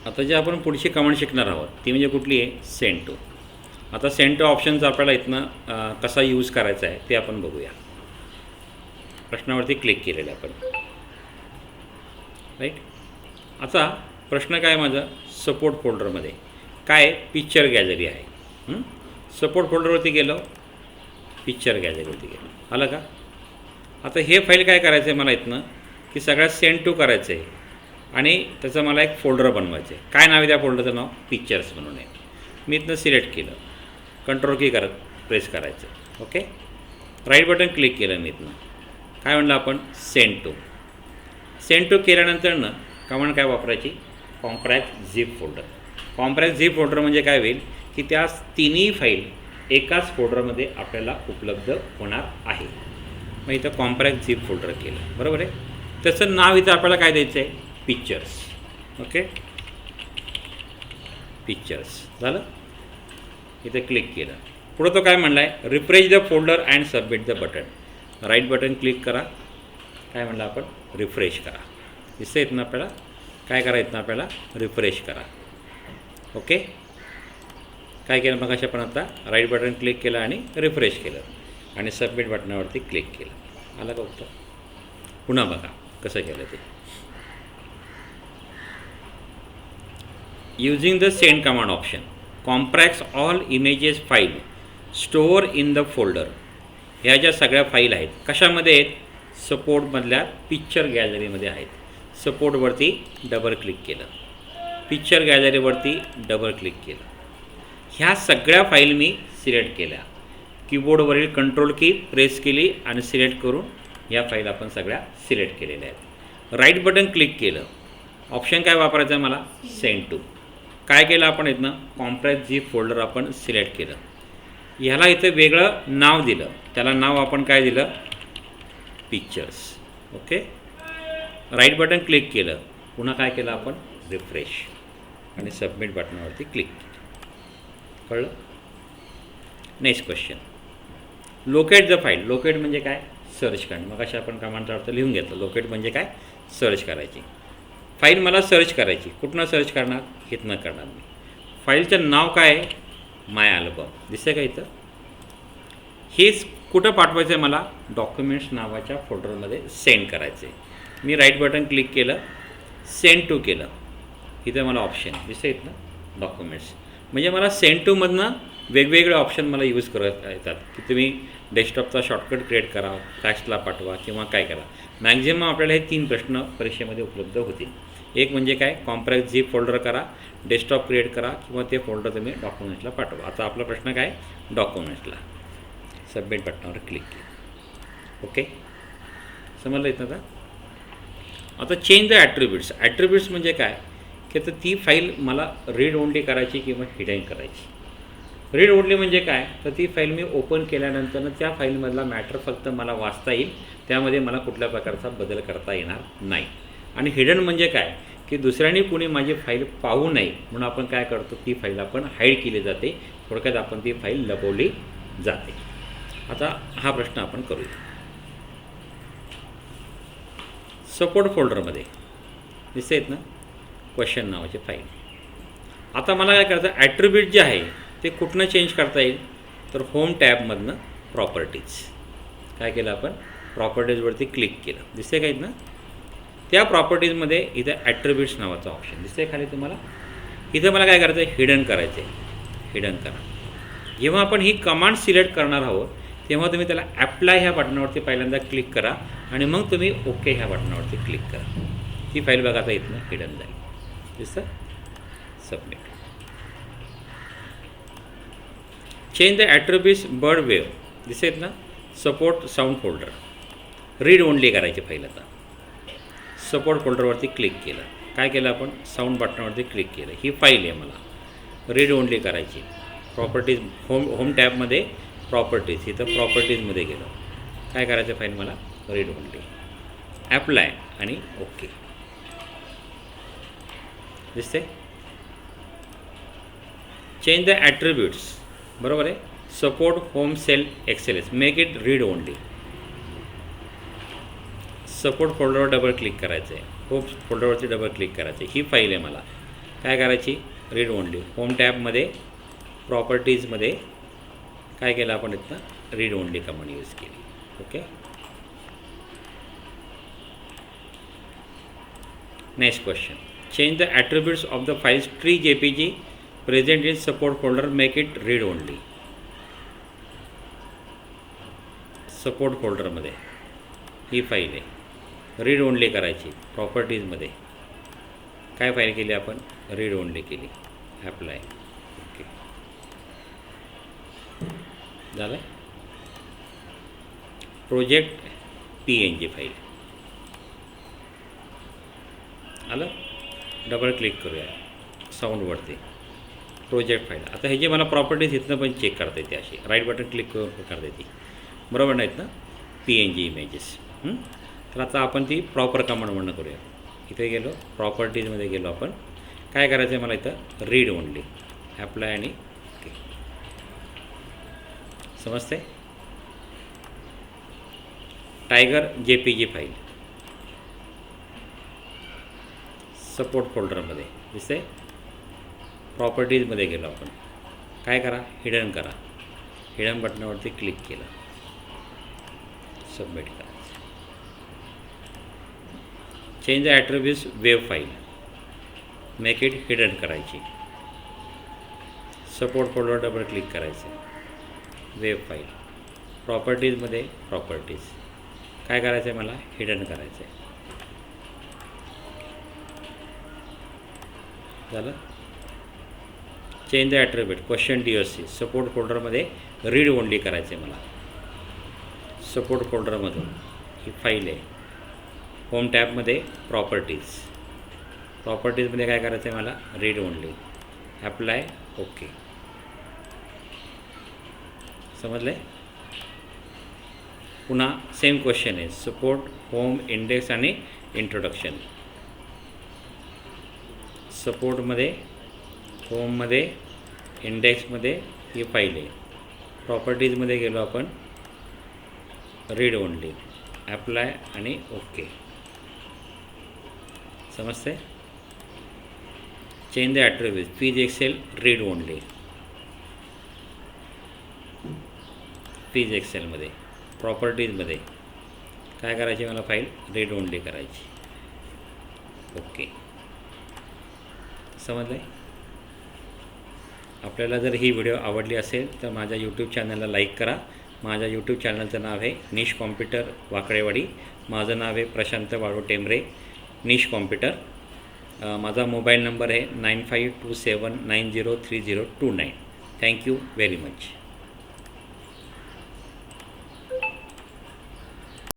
आता जे आपण पुढची कमांड शिकणार आहोत ती म्हणजे कुठली आहे, सेंड टू. आता सेंड टू ऑप्शनचा आपल्याला इथनं कसा यूज करायचा आहे ते आपण बघूया. प्रश्नावरती क्लिक केलेलं आपण, राईट. आता प्रश्न काय माझा, सपोर्ट फोल्डरमध्ये काय पिक्चर गॅलरी आहे. सपोर्ट फोल्डरवरती गेलो, पिक्चर गॅलरीवरती गेलो, आलं का. आता हे फाईल काय करायचं आहे मला इथनं की सगळ्यात सेंड टू करायचं आहे आणि त्याचं मला एक फोल्डर बनवायचं आहे. काय नाव आहे त्या फोल्डरचं नाव, पिक्चर्स म्हणून आहे. मी इथनं सिलेक्ट केलं, कंट्रोल की प्रेस करायचं, ओके. राईट बटन क्लिक केलं मी इथनं, काय म्हणलं आपण, सेंड टू. सेंड टू केल्यानंतर कमांड काय वापरायची, कॉम्प्रॅक्ट झिप फोल्डर. कॉम्प्रॅक्ट झिप फोल्डर म्हणजे काय होईल की त्या तिन्ही फाईल एकाच फोल्डरमध्ये आपल्याला उपलब्ध होणार आहे. मग इथं कॉम्प्रॅक्ट झिप फोल्डर केलं, बरोबर आहे. त्याचं नाव इथं आपल्याला काय द्यायचं आहे, पिक्चर्स, ओके. पिक्चर्स झालं. इथे क्लिक केलं, पुढं तो काय म्हणला आहे, refresh the folder and submit the button. Right button click करा, काय म्हणलं आपण, रिफ्रेश करा. दिसतं इथनं आपल्याला काय करायचं, आपल्याला रिफ्रेश करा, ओके. काय केलं मग अशा, पण आता राईट बटन क्लिक केलं आणि रिफ्रेश केलं आणि सबमिट बटनावरती क्लिक केलं, आलं का उत्तर. पुन्हा बघा कसं केलं ते. Using the send command option, compacts all images file store in the folder. ह्या ज्या सगळ्या फाईल आहेत कशामध्ये आहेत, सपोर्टमधल्या पिक्चर गॅलरीमध्ये आहेत. सपोर्टवरती डबल क्लिक केलं, पिक्चर गॅलरीवरती डबल क्लिक केलं. ह्या सगळ्या फाईल मी सिलेक्ट केल्या. कीबोर्डवरील कंट्रोल की प्रेस केली आणि सिलेक्ट करून या फाईल आपण सगळ्या सिलेक्ट केलेल्या आहेत. राईट बटन क्लिक केलं, ऑप्शन काय वापरायचं आहे मला, सेंड टू. काय केलं आपण इथनं, कॉम्प्रॅक्ट झिप फोल्डर आपण सिलेक्ट केलं. ह्याला इथं वेगळं नाव दिलं, त्याला नाव आपण काय दिलं, pictures, okay. Right button click केलं, पुन्हा काय केलं आपण, रिफ्रेश आणि सबमिट बटनावरती क्लिक केलं. कळलं. Next question, locate the file. Locate म्हणजे काय, सर्च करणे. मग अशा आपण कमांडचा अर्थ लिहून घेतलं. लोकेट म्हणजे काय, सर्च करायची. फाईल मला सर्च करायची, कुठनं सर्च करणार, इथनं करणार मी. फाईलचं नाव काय आहे, माय अल्बम. दिसतंय का इथं. हेच कुठं पाठवायचं आहे मला, डॉक्युमेंट्स नावाच्या फोल्डरमध्ये सेंड करायचं आहे. मी राईट बटन क्लिक केलं, सेंड टू केलं. इथं मला ऑप्शन दिसतं इथनं, डॉक्युमेंट्स. म्हणजे मला सेंड टूमधनं वेगवेगळे ऑप्शन मला यूज करता येतात की तुम्ही डेस्कटॉपचा शॉर्टकट क्रिएट करा, फॅक्सला पाठवा किंवा काय करा. मॅक्झिमम आपल्याला हे 3 प्रश्न परीक्षेमध्ये उपलब्ध होतील. एक म्हणजे काय, कॉम्प्रॅक्ट झिप फोल्डर करा, डेस्कटॉप क्रिएट करा किंवा ते फोल्डर तुम्ही डॉक्युमेंट्सला पाठवा. आता आपला प्रश्न काय, डॉक्युमेंट्सला. सबमिट बटनावर क्लिक केलं, ओके. समजलं इथं का. आता चेंज द ॲट्रिब्यूट्स. ॲट्रिब्यूट्स म्हणजे काय की तर ती फाईल मला रीड ओनली करायची किंवा हिडन करायची. रीड ओनली म्हणजे काय, तर ती फाईल मी ओपन केल्यानंतर त्या फाईलमधला मॅटर फक्त मला वाचता येईल, त्यामध्ये मला कुठल्या प्रकारचा बदल करता येणार नाही. आणि हिडन म्हणजे काय की दुसऱ्याने कुणी माझी फाईल पाहू नये म्हणून आपण काय करतो, ती फाईल आपण हाईड केली जाते. थोडक्यात आपण ती फाईल लपवली जाते. आता हा प्रश्न आपण करूया. सपोर्ट फोल्डरमध्ये दिसते आहेत ना, क्वेश्चन नावाचे फाईल. आता मला काय करायचं, ॲट्रिब्यूट जे आहे ते कुठनं चेंज करता येईल, तर होम टॅबमधनं प्रॉपर्टीज. काय केलं आपण, प्रॉपर्टीजवरती क्लिक केलं. दिसते का इथनं, त्या प्रॉपर्टीजमध्ये इथं ॲट्रिब्यूट्स नावाचा ऑप्शन दिसते खाली तुम्हाला. इथं मला काय करायचं आहे, हिडन करायचं आहे, हिडन करा. जेव्हा आपण ही कमांड सिलेक्ट करणार आहोत तेव्हा तुम्ही त्याला ॲप्लाय ह्या बटनावरती पहिल्यांदा क्लिक करा आणि मग तुम्ही ओके ह्या बटनावरती क्लिक करा. ही फाईल बघा आता इथनं हिडन जाईल, दिसतं. Submit. Change the attributes bird wave दिसेत ना, support sound folder. Read only करायची फाईल. आता सपोर्ट फोल्डरवरती क्लिक केलं, काय केलं आपण, साऊंड बटनावरती क्लिक केलं. ही फाईल आहे मला रीड ओनली करायची. प्रॉपर्टीज होम टॅबमध्ये प्रॉपर्टीज, इथं प्रॉपर्टीजमध्ये गेलं. काय करायचं फाईल मला, रीड ओनली. ॲप्लाय आणि ओके. दिसते. चेंज द ॲट्रिब्यूट्स, बरोबर आहे. Support home cell excels, make it read only. Support फोल्डरवर डबल क्लिक करायचं आहे, होम फोल्डरवरती डबल क्लिक करायचं आहे. ही फाईल आहे मला काय करायची, रीड ओनली. होम टॅबमध्ये प्रॉपर्टीजमध्ये काय केलं आपण इथं, रीड ओनली कमांड यूज केली. Okay. Next question, change the attributes of the files tree JPG present in support folder, make it read only. Support फोल्डरमध्ये ही फाईल आहे, रीड ओनली करायची. प्रॉपर्टीजमध्ये काय फाईल केली आपण, रीड ओनली केली. ॲप्लाय. ओके, झालं. Project PNG file आलं. Double click करूया साऊंडवरती, प्रोजेक्ट फाईल. आता हे जे मला प्रॉपर्टीज इथनं पण चेक करता येते, अशी राईट बटन क्लिक करून करता येते, बरोबर नाहीत ना, PNG इमेजेस. तर आता आपण ती प्रॉपर कमांडवरनं करूया. इथे गेलो, प्रॉपर्टीजमध्ये गेलो आपण. काय करायचं आहे मला इथं, रीड ओनली. ॲप्लाय आणि ओके. समजते. टायगर JPG फाईल सपोर्ट फोल्डरमध्ये दिसते. प्रॉपर्टीजमध्ये गेलो आपण. काय करा, हिडन करा. हिडन बटनावरती क्लिक केलं, सबमिट करा. Change the attributes web file, make it hidden करायची. सपोर्ट फोल्डर डबल क्लिक करायचं, वेब फाईल. प्रॉपर्टीजमध्ये प्रॉपर्टीज काय करायचं आहे मला, हिडन करायचं आहे. झालं. Change the attribute question DOC support फोल्डरमध्ये रीड ओनली करायचं आहे मला. सपोर्ट फोल्डरमधून ही फाईल आहे. होम टॅबमध्ये प्रॉपर्टीजमध्ये काय करायचं आहे मला, रीड ओनली. Apply okay. समजले. पुन्हा सेम क्वेश्चन आहे, सपोर्ट होम इंडेक्स आणि इंट्रोडक्शन. सपोर्टमध्ये, होममध्ये, इंडेक्समध्ये ही फाईल आहे. प्रॉपर्टीजमध्ये गेलो आपण, रीड ओनली. ॲप्लाय आणि ओके. समजते. Change the attribute fees excel read only. फीज एक्सेलमध्ये प्रॉपर्टीजमध्ये काय करायची मला, फाईल रीड ओनली करायची. ओके. समजलं. आपल्याला जर ही व्हिडिओ आवडली असेल तर माझ्या यूट्यूब चॅनलला लाईक करा. माझ्या यूट्यूब चॅनलचं नाव आहे निश कॉम्प्युटर वाकडेवाडी. माझं नाव आहे प्रशांत वाळू टेंबरे, निश कॉम्प्युटर. माझा मोबाईल नंबर आहे 9527903029. Thank you very much.